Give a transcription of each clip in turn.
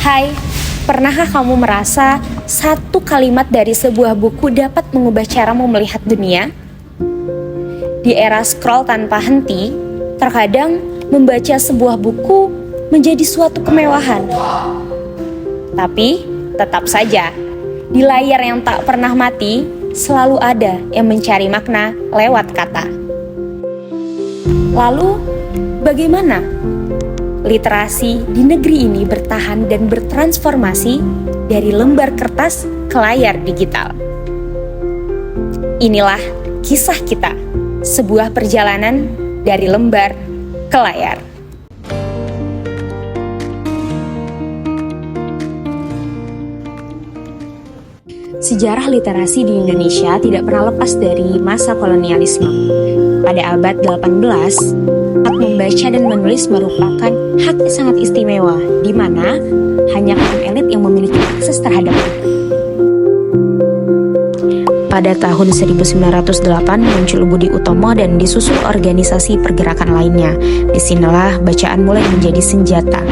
Hai, pernahkah kamu merasa satu kalimat dari sebuah buku dapat mengubah caramu melihat dunia? Di era scroll tanpa henti, terkadang membaca sebuah buku menjadi suatu kemewahan. Tapi, tetap saja, di layar yang tak pernah mati, selalu ada yang mencari makna lewat kata. Lalu, bagaimana literasi di negeri ini bertahan dan bertransformasi dari lembar kertas ke layar digital? Inilah kisah kita, sebuah perjalanan dari lembar ke layar. Sejarah literasi di Indonesia tidak pernah lepas dari masa kolonialisme. Pada abad 18, hak membaca dan menulis merupakan hak yang sangat istimewa, di mana hanya kaum elit yang memiliki akses terhadap itu. Pada tahun 1908 muncul Budi Utomo dan disusul organisasi pergerakan lainnya. Disinilah bacaan mulai menjadi senjata.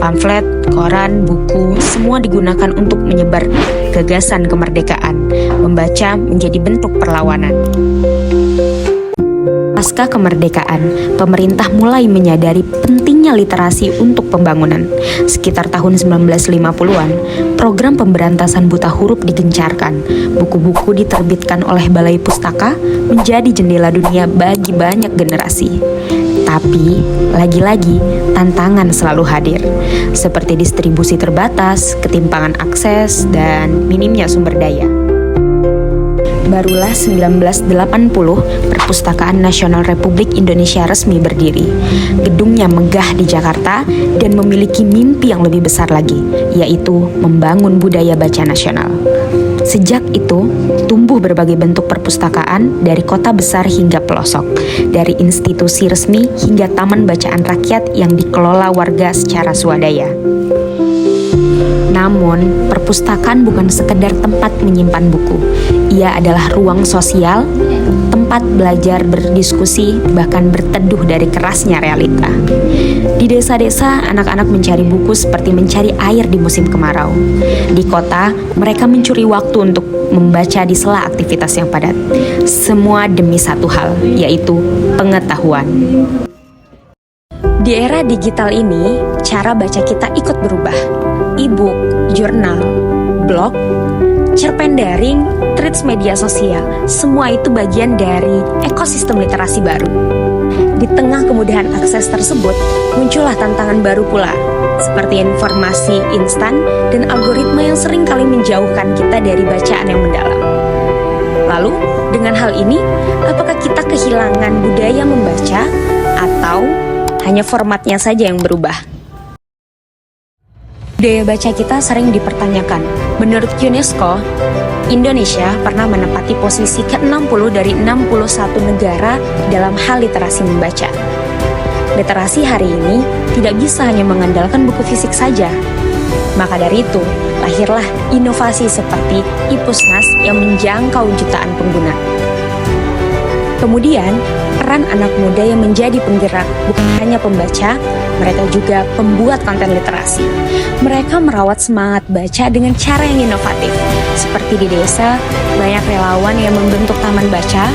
Pamflet, koran, buku, semua digunakan untuk menyebar gagasan kemerdekaan. Membaca menjadi bentuk perlawanan. Pasca kemerdekaan, pemerintah mulai menyadari pentingnya literasi untuk pembangunan. Sekitar tahun 1950-an, program pemberantasan buta huruf digencarkan. Buku-buku diterbitkan oleh Balai Pustaka menjadi jendela dunia bagi banyak generasi. Tapi, lagi-lagi, tantangan selalu hadir, seperti distribusi terbatas, ketimpangan akses, dan minimnya sumber daya. Barulah 1980, Perpustakaan Nasional Republik Indonesia resmi berdiri. Gedungnya megah di Jakarta dan memiliki mimpi yang lebih besar lagi, yaitu membangun budaya baca nasional. Sejak itu, tumbuh berbagai bentuk perpustakaan dari kota besar hingga pelosok, dari institusi resmi hingga taman bacaan rakyat yang dikelola warga secara swadaya. Namun, perpustakaan bukan sekedar tempat menyimpan buku. Ia adalah ruang sosial, tempat belajar, berdiskusi, bahkan berteduh dari kerasnya realita. Di desa-desa, anak-anak mencari buku seperti mencari air di musim kemarau. Di kota, mereka mencuri waktu untuk membaca di sela aktivitas yang padat. Semua demi satu hal, yaitu pengetahuan. Di era digital ini, cara baca kita ikut berubah. E-book, jurnal, blog, cerpen daring, threads media sosial, semua itu bagian dari ekosistem literasi baru. Di tengah kemudahan akses tersebut, muncullah tantangan baru pula, seperti informasi instan dan algoritma yang sering kali menjauhkan kita dari bacaan yang mendalam. Lalu, dengan hal ini, apakah kita kehilangan budaya membaca atau hanya formatnya saja yang berubah? Budaya baca kita sering dipertanyakan. Menurut UNESCO, Indonesia pernah menempati posisi ke-60 dari 61 negara dalam hal literasi membaca. Literasi hari ini tidak bisa hanya mengandalkan buku fisik saja. Maka dari itu, lahirlah inovasi seperti e-Pusnas yang menjangkau jutaan pengguna. Kemudian, peran anak muda yang menjadi penggerak bukan hanya pembaca, mereka juga pembuat konten literasi. Mereka merawat semangat baca dengan cara yang inovatif. Seperti di desa, banyak relawan yang membentuk taman baca,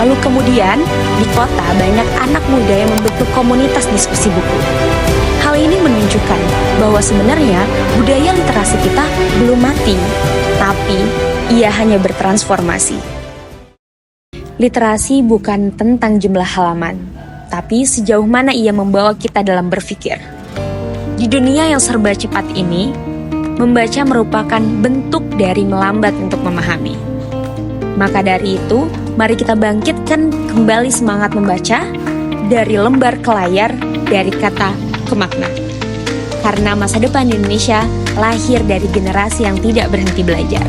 lalu kemudian di kota banyak anak muda yang membentuk komunitas diskusi buku. Hal ini menunjukkan bahwa sebenarnya budaya literasi kita belum mati, tapi ia hanya bertransformasi. Literasi bukan tentang jumlah halaman, tapi sejauh mana ia membawa kita dalam berpikir. Di dunia yang serba cepat ini, membaca merupakan bentuk dari melambat untuk memahami. Maka dari itu, mari kita bangkitkan kembali semangat membaca dari lembar ke layar, dari kata ke makna. Karena masa depan Indonesia lahir dari generasi yang tidak berhenti belajar.